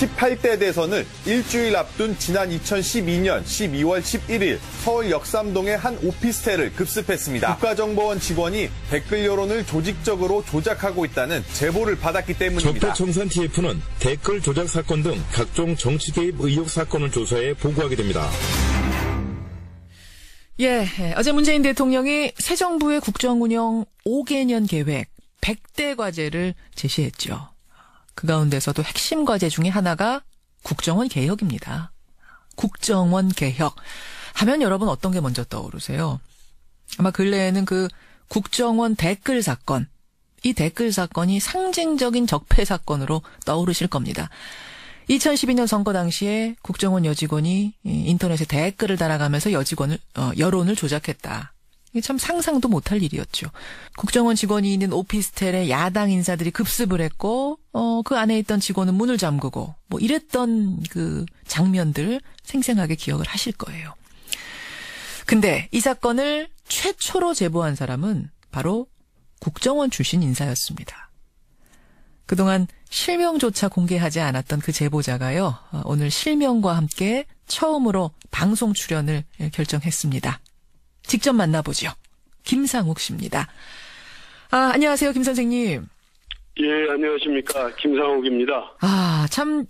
제18대 대선을 일주일 앞둔 지난 2012년 12월 11일 서울 역삼동의 한 오피스텔을 급습했습니다. 국가정보원 직원이 댓글 여론을 조직적으로 조작하고 있다는 제보를 받았기 때문입니다. 적폐청산 TF는 댓글 조작 사건 등 각종 정치 개입 의혹 사건을 조사해 보고하게 됩니다. 예, 어제 문재인 대통령이 새 정부의 국정운영 5개년 계획 100대 과제를 제시했죠. 그 가운데서도 핵심 과제 중에 하나가 국정원 개혁입니다. 국정원 개혁 하면 여러분 어떤 게 먼저 떠오르세요? 아마 근래에는 그 국정원 댓글 사건, 이 댓글 사건이 상징적인 적폐 사건으로 떠오르실 겁니다. 2012년 선거 당시에 국정원 여직원이 인터넷에 댓글을 달아가면서 여론을 조작했다. 이게 참 상상도 못할 일이었죠. 국정원 직원이 있는 오피스텔에 야당 인사들이 급습을 했고, 그 안에 있던 직원은 문을 잠그고, 뭐 이랬던 그 장면들 생생하게 기억을 하실 거예요. 근데 이 사건을 최초로 제보한 사람은 바로 국정원 출신 인사였습니다. 그동안 실명조차 공개하지 않았던 그 제보자가요, 오늘 실명과 함께 처음으로 방송 출연을 결정했습니다. 직접 만나보죠. 김상욱 씨입니다. 안녕하세요, 김 선생님. 예, 안녕하십니까. 김상욱입니다. 참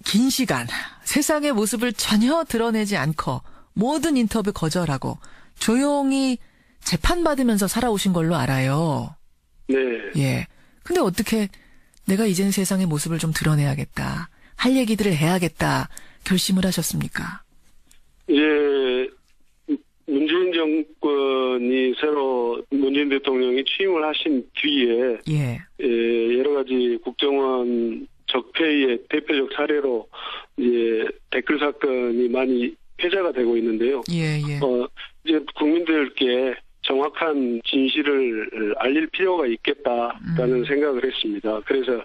긴 시간 세상의 모습을 전혀 드러내지 않고 모든 인터뷰 거절하고 조용히 재판받으면서 살아오신 걸로 알아요. 네. 예. 근데 어떻게 내가 이제는 세상의 모습을 좀 드러내야겠다, 할 얘기들을 해야겠다 결심을 하셨습니까? 예, 문재인 정권이 새로 문재인 대통령이 취임을 하신 뒤에 여러 가지 국정원 적폐의 대표적 사례로 댓글 사건이 많이 회자가 되고 있는데요. 이제 국민들께 정확한 진실을 알릴 필요가 있겠다라는 생각을 했습니다. 그래서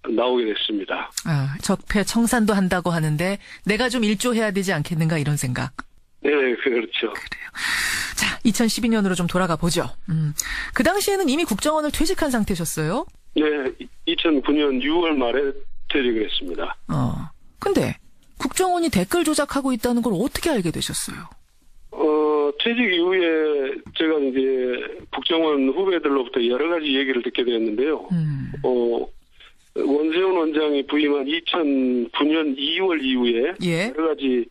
나오게 됐습니다. 적폐 청산도 한다고 하는데 내가 좀 일조해야 되지 않겠는가 이런 생각. 네, 그렇죠. 그래요. 자, 2012년으로 좀 돌아가 보죠. 그 당시에는 이미 국정원을 퇴직한 상태셨어요? 네, 2009년 6월 말에 퇴직을 했습니다. 근데 국정원이 댓글 조작하고 있다는 걸 어떻게 알게 되셨어요? 퇴직 이후에 제가 이제 국정원 후배들로부터 여러 가지 얘기를 듣게 되었는데요. 원세훈 원장이 부임한 2009년 2월 이후에 여러 가지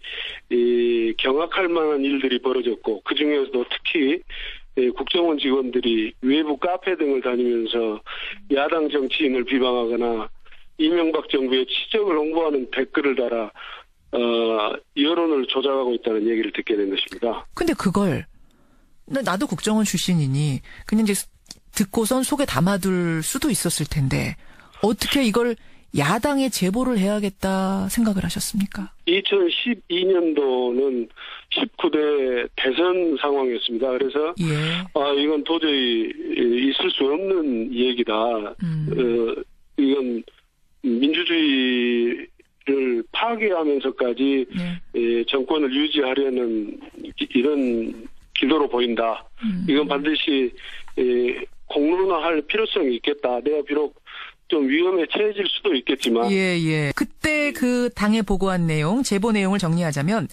경악할 만한 일들이 벌어졌고, 그 중에서도 특히 국정원 직원들이 외부 카페 등을 다니면서 야당 정치인을 비방하거나 이명박 정부의 치적을 홍보하는 댓글을 달아 여론을 조작하고 있다는 얘기를 듣게 된 것입니다. 근데 그걸 나도 국정원 출신이니 그냥 이제 듣고선 속에 담아둘 수도 있었을 텐데 어떻게 이걸 야당에 제보를 해야겠다 생각을 하셨습니까? 2012년도는 19대 대선 상황이었습니다. 그래서 이건 도저히 있을 수 없는 얘기다. 이건 민주주의를 파괴하면서까지 정권을 유지하려는 이런 기도로 보인다. 이건 반드시 공론화할 필요성이 있겠다. 내가 비록 좀 위험에 처해질 수도 있겠지만. 그때 그 당에 보고한 내용, 제보 내용을 정리하자면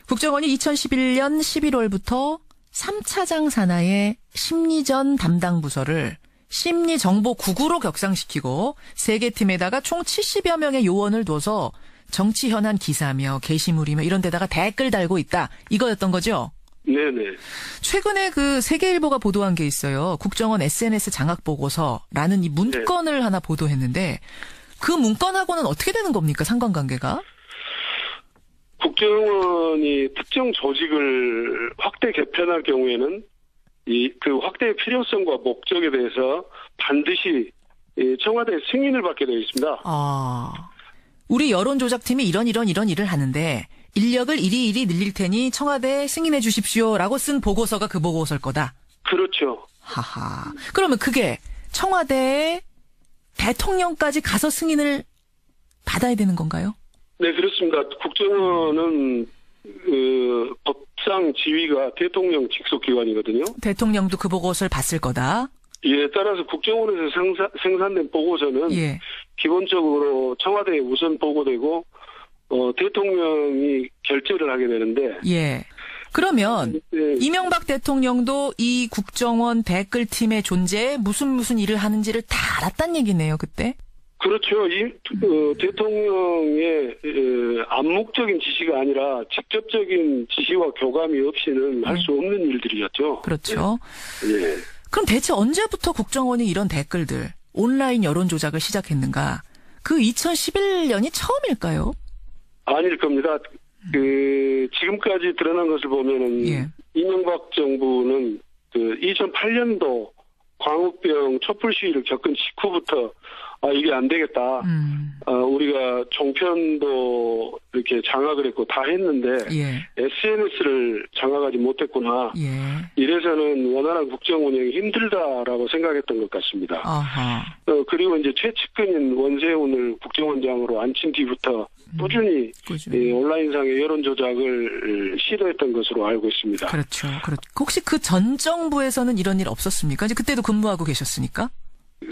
국정원이 2011년 11월부터 3차장 산하의 심리전 담당 부서를 심리정보국으로 격상시키고 3개 팀에다가 총 70여 명의 요원을 둬서 정치 현안 기사며 게시물이며 이런 데다가 댓글 달고 있다. 이거였던 거죠? 네네. 최근에 그 세계일보가 보도한 게 있어요. 국정원 SNS 장악보고서라는 이 문건을 하나 보도했는데 그 문건하고는 어떻게 되는 겁니까? 상관관계가? 국정원이 특정 조직을 확대 개편할 경우에는 그 확대의 필요성과 목적에 대해서 반드시 청와대 승인을 받게 되어 있습니다. 우리 여론조작팀이 이런 일을 하는데 인력을 이리 늘릴 테니 청와대에 승인해 주십시오라고 쓴 보고서가 그 보고서일 거다. 그렇죠. 그러면 그게 청와대에 대통령까지 가서 승인을 받아야 되는 건가요? 네, 그렇습니다. 국정원은 법상 지위가 대통령 직속 기관이거든요. 대통령도 그 보고서를 봤을 거다. 따라서 국정원에서 생산된 보고서는 기본적으로 청와대에 우선 보고되고 대통령이 결재를 하게 되는데. 예. 그러면 이명박 대통령도 이 국정원 댓글팀의 존재에 무슨 일을 하는지를 다 알았단 얘기네요, 그때? 그렇죠. 대통령의 암묵적인 지시가 아니라 직접적인 지시와 교감이 없이는 할 수 없는 일들이었죠. 그렇죠. 예. 그럼 대체 언제부터 국정원이 이런 댓글들, 온라인 여론 조작을 시작했는가? 그 2011년이 처음일까요? 아닐 겁니다. 지금까지 드러난 것을 보면은, 예. 이명박 정부는 2008년도 광우병 촛불 시위를 겪은 직후부터, 이게 안 되겠다. 우리가 종편도 이렇게 장악을 했고 다 했는데, 예. SNS를 장악하지 못했구나. 예. 이래서는 원활한 국정 운영이 힘들다라고 생각했던 것 같습니다. 아하. 그리고 이제 최측근인 원세훈을 국정원장으로 앉힌 뒤부터 꾸준히 온라인상의 여론 조작을 시도했던 것으로 알고 있습니다. 그렇죠. 혹시 그 전 정부에서는 이런 일 없었습니까? 이제 그때도 근무하고 계셨으니까?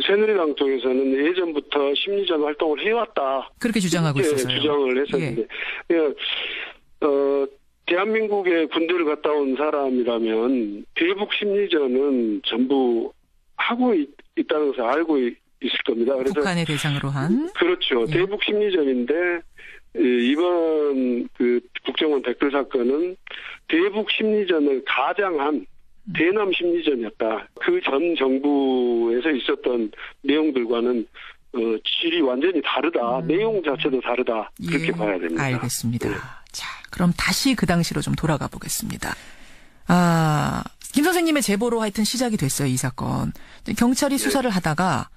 새누리당 쪽에서는 예전부터 심리전 활동을 해왔다. 그렇게 주장하고 있었어요. 주장을 했었는데, 예. 대한민국에 군대를 갔다 온 사람이라면 대북 심리전은 전부 하고 있다는 것을 알고 있을 겁니다. 그래서 북한의 대상으로 한? 그렇죠. 예. 대북 심리전인데 이번 국정원 댓글 사건은 대북 심리전을 가장한 대남 심리전이었다. 그 전 정부에서 있었던 내용들과는 질이 완전히 다르다. 내용 자체도 다르다. 그렇게 봐야 됩니다. 알겠습니다. 네. 자, 그럼 다시 그 당시로 좀 돌아가 보겠습니다. 김 선생님의 제보로 하여튼 시작이 됐어요, 이 사건. 경찰이 수사를 하다가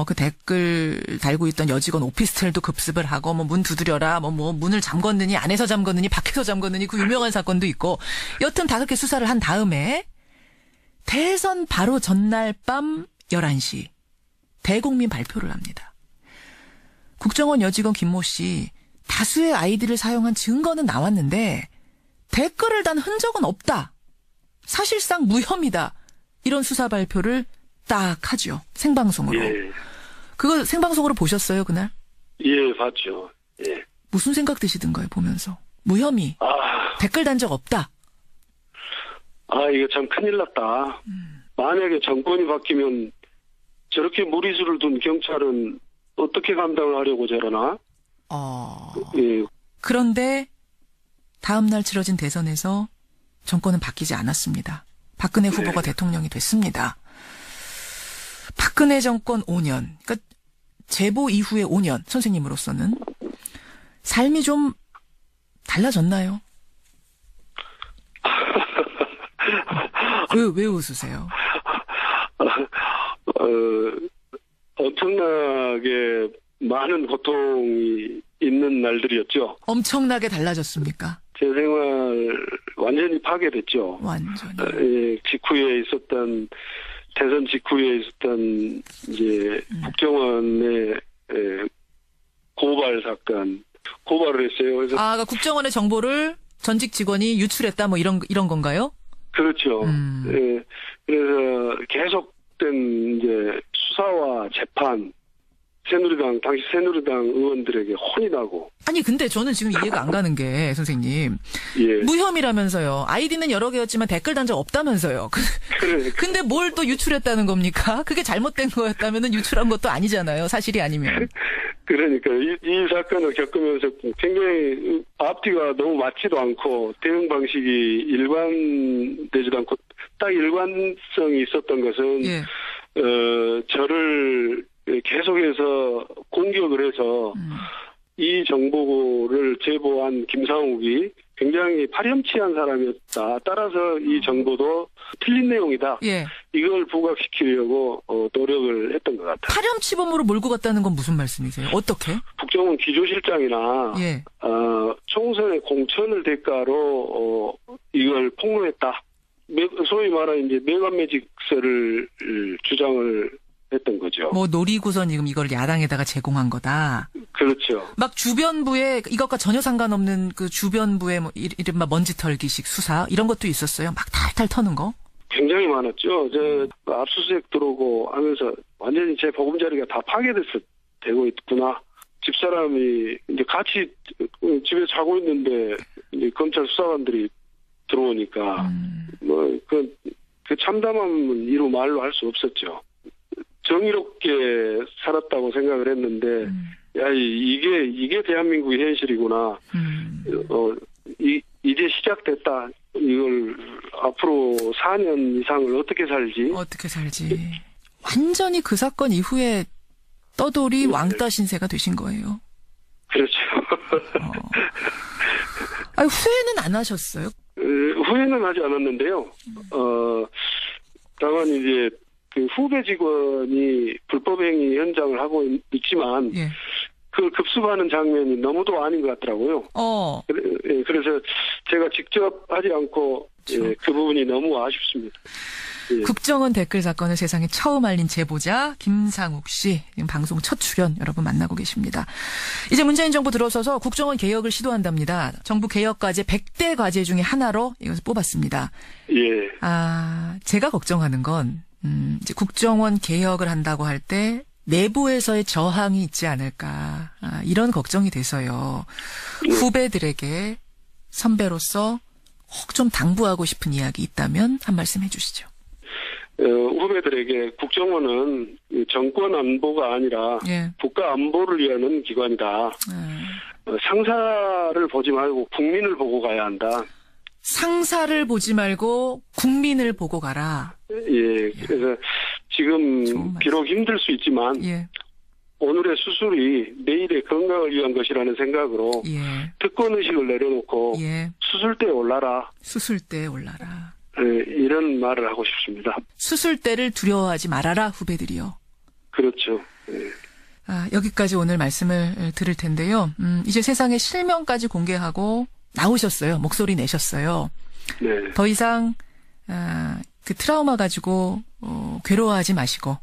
그 댓글 달고 있던 여직원 오피스텔도 급습을 하고 문 두드려라, 문을 잠궜느니 안에서 잠궜느니 밖에서 잠궜느니 그 유명한 사건도 있고 여튼 다 그렇게 수사를 한 다음에 대선 바로 전날 밤 11시 대국민 발표를 합니다. 국정원 여직원 김모 씨 다수의 아이디를 사용한 증거는 나왔는데 댓글을 단 흔적은 없다. 사실상 무혐의다. 이런 수사 발표를 딱 하죠. 생방송으로. 예. 그거 생방송으로 보셨어요, 그날? 예, 봤죠. 예. 무슨 생각 드시던가요, 보면서? 무혐의. 댓글 단 적 없다. 이거 참 큰일 났다. 만약에 정권이 바뀌면 저렇게 무리수를 둔 경찰은 어떻게 감당을 하려고 저러나? 예. 그런데 다음 날 치러진 대선에서 정권은 바뀌지 않았습니다. 박근혜 후보가 대통령이 됐습니다. 박근혜 정권 5년, 그러니까 제보 이후에 5년, 선생님으로서는 삶이 좀 달라졌나요? 왜 웃으세요? 엄청나게 많은 고통이 있는 날들이었죠. 엄청나게 달라졌습니까? 제 생활 완전히 파괴됐죠. 완전히. 대선 직후에 있었던 이제 국정원의 고발 사건, 고발을 했어요. 그래서 그러니까 국정원의 정보를 전직 직원이 유출했다, 이런 건가요? 그렇죠. 예. 그래서 계속된 이제 수사와 재판, 당시 새누리당 의원들에게 혼이 나고. 아니, 근데 저는 지금 이해가 안 가는 게, 선생님. 예. 무혐의라면서요. 아이디는 여러 개였지만 댓글 단 적 없다면서요. 근데 뭘 또 유출했다는 겁니까? 그게 잘못된 거였다면 유출한 것도 아니잖아요. 사실이 아니면. 그러니까 이 사건을 겪으면서 굉장히 앞뒤가 너무 맞지도 않고 대응 방식이 일관되지도 않고 딱 일관성이 있었던 것은 예. 저를 계속해서 공격을 해서 이 정보를 제보한 김상욱이 굉장히 파렴치한 사람이었다. 따라서 이 정보도 틀린 내용이다. 예. 이걸 부각시키려고 노력을 했던 것 같아요. 파렴치범으로 몰고 갔다는 건 무슨 말씀이세요? 어떻게? 국정원 기조실장이나 예. 총선의 공천을 대가로 이걸 폭로했다. 소위 말하는 이제 매관매직서를 주장을 했던 거죠. 노리고선 지금 이걸 야당에다가 제공한 거다. 그렇죠. 막 주변부에 이것과 전혀 상관없는 그 주변부의 이른바 먼지털기식 수사 이런 것도 있었어요. 막 탈탈 터는 거. 굉장히 많았죠. 압수수색 들어오고 하면서 완전히 제 보금자리가 다 파괴됐었죠. 되고 있구나. 집사람이 이제 같이 집에 자고 있는데 이제 검찰 수사관들이 들어오니까 그 참담함은 이루 말로 할 수 없었죠. 정의롭게 살았다고 생각을 했는데 야 이게 대한민국의 현실이구나. 이제 시작됐다. 이걸 앞으로 4년 이상을 어떻게 살지? 완전히 그 사건 이후에 떠돌이 왕따 신세가 되신 거예요. 그렇죠. 아니, 후회는 안 하셨어요? 후회는 하지 않았는데요. 다만 이제 그 후배 직원이 불법행위 현장을 하고 있지만 예. 그걸 급습하는 장면이 너무도 아닌 것 같더라고요. 그래서 제가 직접 하지 않고 예, 그 부분이 너무 아쉽습니다. 예. 국정원 댓글 사건을 세상에 처음 알린 제보자 김상욱 씨, 지금 방송 첫 출연 여러분 만나고 계십니다. 이제 문재인 정부 들어서서 국정원 개혁을 시도한답니다. 정부 개혁 과제 100대 과제 중에 하나로 이것을 뽑았습니다. 예. 제가 걱정하는 건 이제 국정원 개혁을 한다고 할 때 내부에서의 저항이 있지 않을까 이런 걱정이 돼서요. 후배들에게 선배로서 혹 좀 당부하고 싶은 이야기 있다면 한 말씀 해주시죠. 후배들에게 국정원은 정권 안보가 아니라 예. 국가 안보를 위하는 기관이다. 상사를 보지 말고 국민을 보고 가야 한다. 상사를 보지 말고 국민을 보고 가라. 예, 그래서 지금 비록 힘들 수 있지만 예. 오늘의 수술이 내일의 건강을 위한 것이라는 생각으로 예. 특권의식을 내려놓고 예. 수술대에 올라라. 수술대에 올라라. 예, 이런 말을 하고 싶습니다. 수술대를 두려워하지 말아라 후배들이요. 그렇죠. 예. 여기까지 오늘 말씀을 들을 텐데요. 이제 세상에 실명까지 공개하고 나오셨어요. 목소리 내셨어요. 네. 더 이상 그 트라우마 가지고 괴로워하지 마시고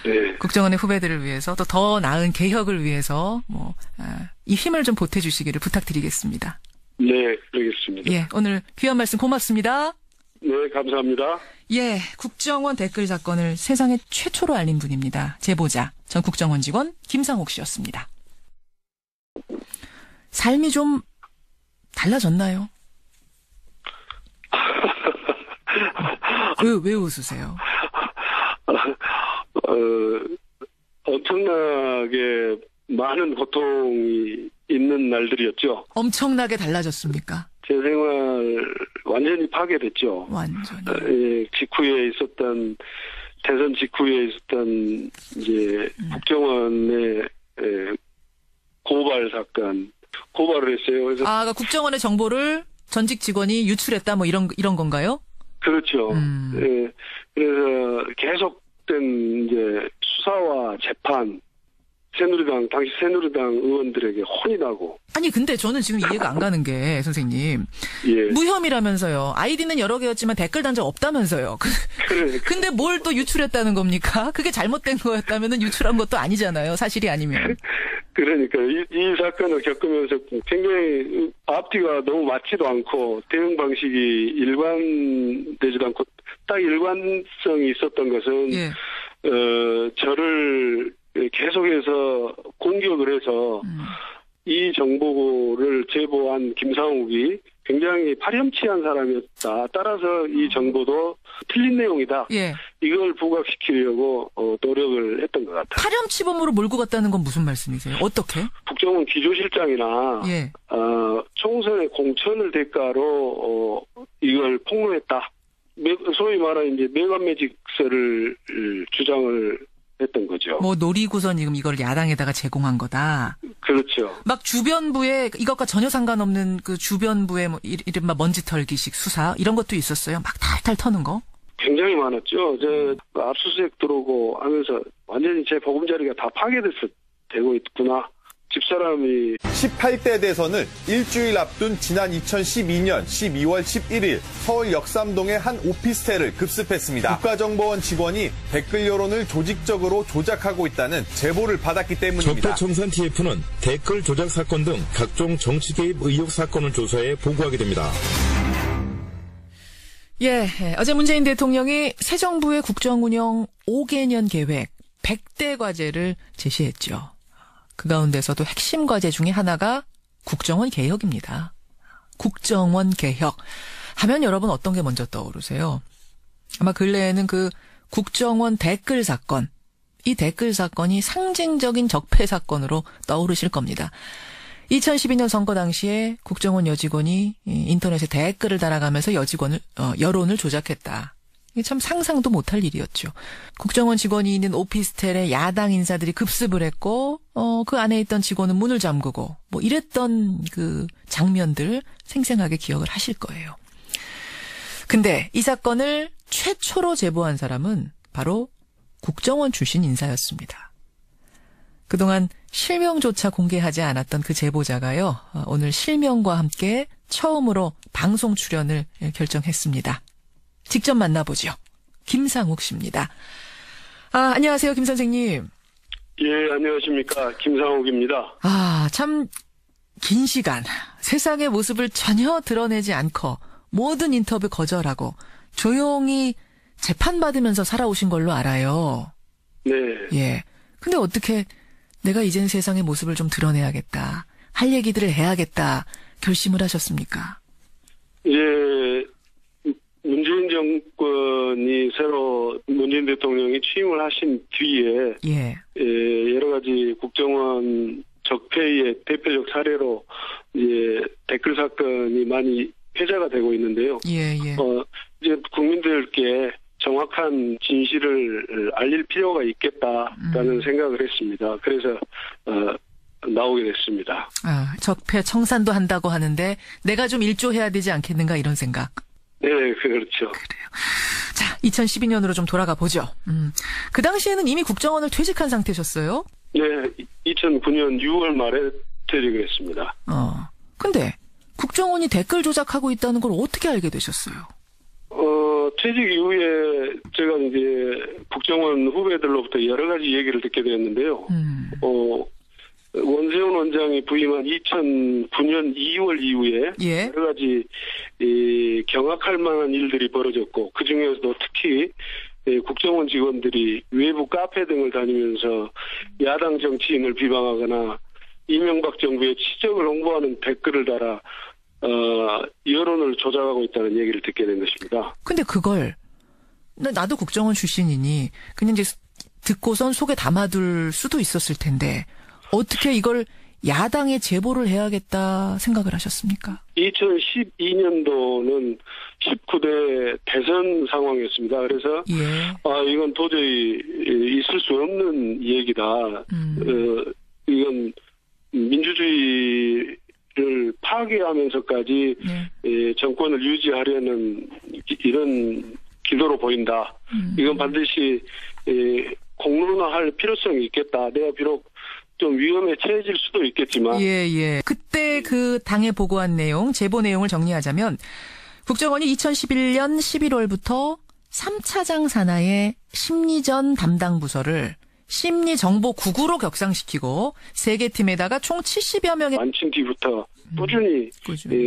네. 국정원의 후배들을 위해서 또 더 나은 개혁을 위해서 이 힘을 좀 보태주시기를 부탁드리겠습니다. 네, 그러겠습니다. 예, 오늘 귀한 말씀 고맙습니다. 네, 감사합니다. 예, 국정원 댓글 사건을 세상에 최초로 알린 분입니다. 제보자, 전 국정원 직원 김상욱 씨였습니다. 삶이 좀 달라졌나요? 왜 웃으세요? 엄청나게 많은 고통이 있는 날들이었죠. 엄청나게 달라졌습니까? 제 생활 완전히 파괴됐죠. 완전히. 대선 직후에 있었던 이제 국정원의 고발 사건, 고발을 했어요. 그래서 그러니까 국정원의 정보를 전직 직원이 유출했다, 뭐 이런 건가요? 그렇죠. 예, 그래서 계속된 이제 수사와 재판, 당시 새누리당 의원들에게 혼이 나고. 아니, 근데 저는 지금 이해가 안 가는 게, 선생님. 예. 무혐의라면서요. 아이디는 여러 개였지만 댓글 단 적 없다면서요. 근데 뭘 또 유출했다는 겁니까? 그게 잘못된 거였다면 유출한 것도 아니잖아요. 사실이 아니면. 그러니까 이 사건을 겪으면서 굉장히 앞뒤가 너무 맞지도 않고 대응 방식이 일관되지도 않고 딱 일관성이 있었던 것은 예. 저를 계속해서 공격을 해서 이 정보를 제보한 김상욱이 굉장히 파렴치한 사람이었다. 따라서 이 정보도 틀린 내용이다. 예. 이걸 부각시키려고 노력을 했던 것 같아요. 파렴치범으로 몰고 갔다는 건 무슨 말씀이세요? 어떻게? 국정원 기조실장이나 예. 총선의 공천을 대가로 이걸 폭로했다. 소위 말하는 이제 매관매직서를 주장을 했던 거죠. 뭐 노리고선 지금 이걸 야당에다가 제공한 거다. 그렇죠. 막 주변부에 이것과 전혀 상관없는 그 주변부의 뭐 이른바 먼지 털기식 수사 이런 것도 있었어요. 막 탈탈 터는 거. 굉장히 많았죠. 압수수색 들어오고 하면서 완전히 제 보금자리가 다 파괴되고 있구나. 집사람이 18대 대선을 일주일 앞둔 지난 2012년 12월 11일 서울 역삼동의 한 오피스텔을 급습했습니다. 국가정보원 직원이 댓글 여론을 조직적으로 조작하고 있다는 제보를 받았기 때문입니다. 적폐청산 TF는 댓글 조작 사건 등 각종 정치 개입 의혹 사건을 조사해 보고하게 됩니다. 예, 어제 문재인 대통령이 새 정부의 국정운영 5개년 계획 100대 과제를 제시했죠. 그 가운데서도 핵심 과제 중에 하나가 국정원 개혁입니다. 국정원 개혁 하면 여러분 어떤 게 먼저 떠오르세요? 아마 근래에는 그 국정원 댓글 사건, 이 댓글 사건이 상징적인 적폐 사건으로 떠오르실 겁니다. 2012년 선거 당시에 국정원 여직원이 인터넷에 댓글을 달아가면서 여론을 조작했다. 이게 참 상상도 못할 일이었죠. 국정원 직원이 있는 오피스텔에 야당 인사들이 급습을 했고, 그 안에 있던 직원은 문을 잠그고, 뭐 이랬던 그 장면들 생생하게 기억을 하실 거예요. 근데 이 사건을 최초로 제보한 사람은 바로 국정원 출신 인사였습니다. 그동안 실명조차 공개하지 않았던 그 제보자가요, 오늘 실명과 함께 처음으로 방송 출연을 결정했습니다. 직접 만나보죠. 김상욱 씨입니다. 안녕하세요, 김 선생님. 예, 안녕하십니까. 김상욱입니다. 참 긴 시간 세상의 모습을 전혀 드러내지 않고 모든 인터뷰 거절하고 조용히 재판받으면서 살아오신 걸로 알아요. 네. 예. 근데 어떻게 내가 이제는 세상의 모습을 좀 드러내야겠다, 할 얘기들을 해야겠다 결심을 하셨습니까? 예, 문재인 정권이 새로 문재인 대통령이 취임을 하신 뒤에 여러 가지 국정원 적폐의 대표적 사례로 이제 댓글 사건이 많이 회자가 되고 있는데요. 이제 국민들께 정확한 진실을 알릴 필요가 있겠다라는 생각을 했습니다. 그래서 나오게 됐습니다. 적폐 청산도 한다고 하는데 내가 좀 일조해야 되지 않겠는가 이런 생각. 네, 그렇죠. 그래요. 자, 2012년으로 좀 돌아가 보죠. 그 당시에는 이미 국정원을 퇴직한 상태셨어요? 네, 2009년 6월 말에 퇴직을 했습니다. 근데 국정원이 댓글 조작하고 있다는 걸 어떻게 알게 되셨어요? 퇴직 이후에 제가 이제 국정원 후배들로부터 여러 가지 얘기를 듣게 되었는데요. 원세훈 원장이 부임한 2009년 2월 이후에 여러 가지 경악할 만한 일들이 벌어졌고, 그 중에서도 특히 국정원 직원들이 외부 카페 등을 다니면서 야당 정치인을 비방하거나 이명박 정부의 치적을 홍보하는 댓글을 달아 여론을 조작하고 있다는 얘기를 듣게 된 것입니다. 근데 그걸 나도 국정원 출신이니 그냥 이제 듣고선 속에 담아둘 수도 있었을 텐데 어떻게 이걸 야당에 제보를 해야겠다 생각을 하셨습니까? 2012년도는 19대 대선 상황이었습니다. 그래서 이건 도저히 있을 수 없는 얘기다. 이건 민주주의를 파괴하면서까지 정권을 유지하려는 이런 기도로 보인다. 이건 반드시 공론화할 필요성이 있겠다. 내가 비록 좀 위험에 처해질 수도 있겠지만. 그때 그 당에 보고한 내용, 제보 내용을 정리하자면 국정원이 2011년 11월부터 3차장 산하의 심리전 담당 부서를 심리정보국으로 격상시키고 3개 팀에다가 총 70여 명의 만침 뒤부터 꾸준히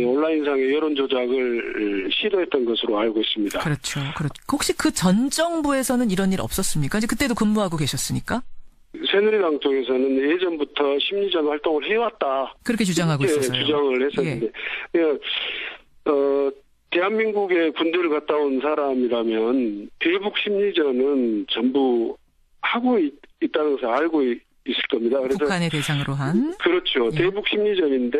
온라인상의 여론 조작을 시도했던 것으로 알고 있습니다. 그렇죠. 혹시 그 전 정부에서는 이런 일 없었습니까? 이제 그때도 근무하고 계셨으니까? 새누리당 쪽에서는 예전부터 심리전 활동을 해왔다. 그렇게 주장하고 있었어요. 주장을 했었는데. 대한민국에 군대를 갔다 온 사람이라면 대북 심리전은 전부 하고 있다는 것을 알고 있을 겁니다. 그래서 북한의 대상으로 한? 그렇죠. 대북 심리전인데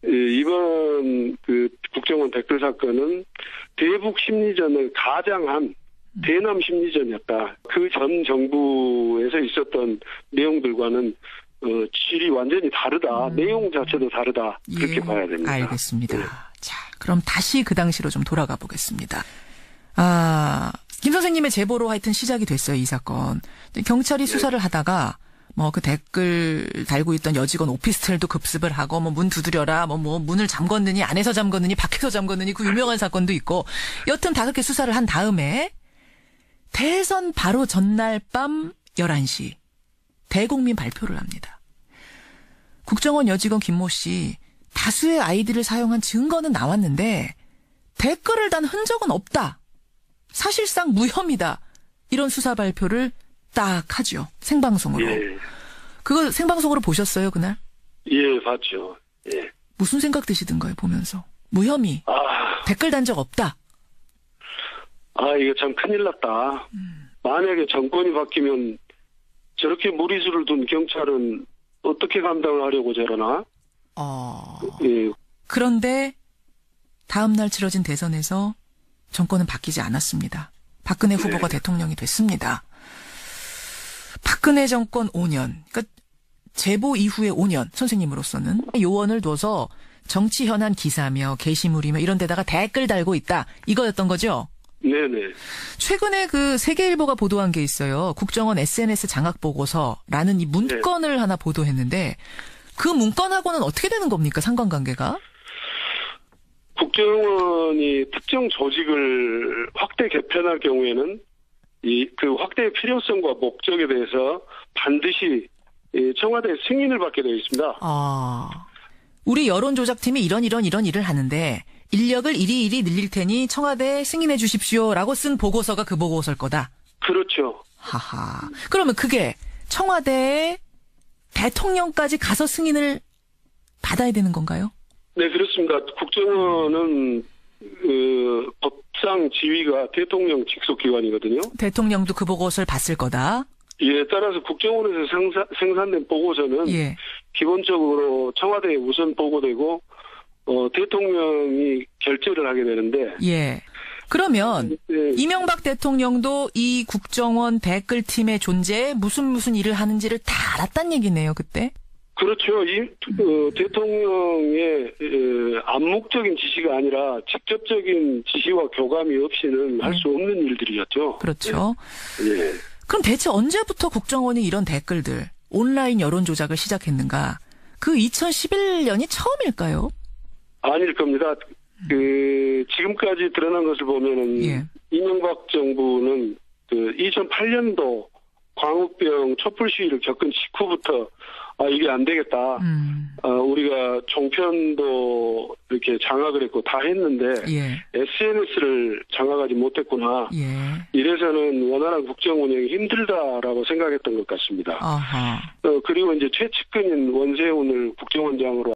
이번 그 국정원 댓글 사건은 대북 심리전을 가장한 대남 심리전이었다. 그 전 정부에서 있었던 내용들과는 질이 완전히 다르다. 내용 자체도 다르다. 그렇게 봐야 됩니다. 알겠습니다. 자, 그럼 다시 그 당시로 좀 돌아가 보겠습니다. 김 선생님의 제보로 하여튼 시작이 됐어요, 이 사건. 경찰이 수사를 하다가 그 댓글 달고 있던 여직원 오피스텔도 급습을 하고 문 두드려라, 문을 잠궜느니 안에서 잠궜느니 밖에서 잠궜느니 그 유명한 사건도 있고, 여튼 다 그렇게 수사를 한 다음에 대선 바로 전날 밤 11시 대국민 발표를 합니다. 국정원 여직원 김모 씨 다수의 아이디를 사용한 증거는 나왔는데 댓글을 단 흔적은 없다. 사실상 무혐의다. 이런 수사 발표를 딱 하죠. 생방송으로. 예. 그거 생방송으로 보셨어요, 그날? 예, 봤죠. 예. 무슨 생각 드시던가요, 보면서? 무혐의. 댓글 단 적 없다. 이거 참 큰일 났다. 만약에 정권이 바뀌면 저렇게 무리수를 둔 경찰은 어떻게 감당을 하려고 저러나? 예. 그런데 다음 날 치러진 대선에서 정권은 바뀌지 않았습니다. 박근혜 후보가 대통령이 됐습니다. 박근혜 정권 5년, 그러니까 제보 이후에 5년 선생님으로서는 요원을 둬서 정치 현안 기사며 게시물이며 이런 데다가 댓글 달고 있다. 이거였던 거죠? 네네. 최근에 그 세계일보가 보도한 게 있어요. 국정원 SNS 장악 보고서라는 이 문건을 하나 보도했는데 그 문건하고는 어떻게 되는 겁니까? 상관관계가? 국정원이 특정 조직을 확대 개편할 경우에는 그 확대의 필요성과 목적에 대해서 반드시 청와대 승인을 받게 되어 있습니다. 우리 여론조작팀이 이런 일을 하는데 인력을 이리 늘릴 테니 청와대에 승인해 주십시오라고 쓴 보고서가 그 보고서일 거다. 그렇죠. 하하. 그러면 그게 청와대에 대통령까지 가서 승인을 받아야 되는 건가요? 네, 그렇습니다. 국정원은 법상 지위가 대통령 직속 기관이거든요. 대통령도 그 보고서를 봤을 거다. 예, 따라서 국정원에서 생산된 보고서는 기본적으로 청와대에 우선 보고되고 대통령이 결재를 하게 되는데. 예. 그러면 이명박 대통령도 이 국정원 댓글팀의 존재에 무슨 일을 하는지를 다 알았단 얘기네요, 그때? 그렇죠. 대통령의 암묵적인 지시가 아니라 직접적인 지시와 교감이 없이는 할 수 없는 일들이었죠. 그렇죠. 예. 그럼 대체 언제부터 국정원이 이런 댓글들, 온라인 여론 조작을 시작했는가? 그 2011년이 처음일까요? 아닐 겁니다. 지금까지 드러난 것을 보면은 이명박 정부는 2008년도 광우병 촛불 시위를 겪은 직후부터 이게 안 되겠다. 우리가 종편도 이렇게 장악을 했고 다 했는데 SNS를 장악하지 못했구나. 이래서는 원활한 국정 운영이 힘들다라고 생각했던 것 같습니다. 그리고 이제 최측근인 원세훈을 국정원장으로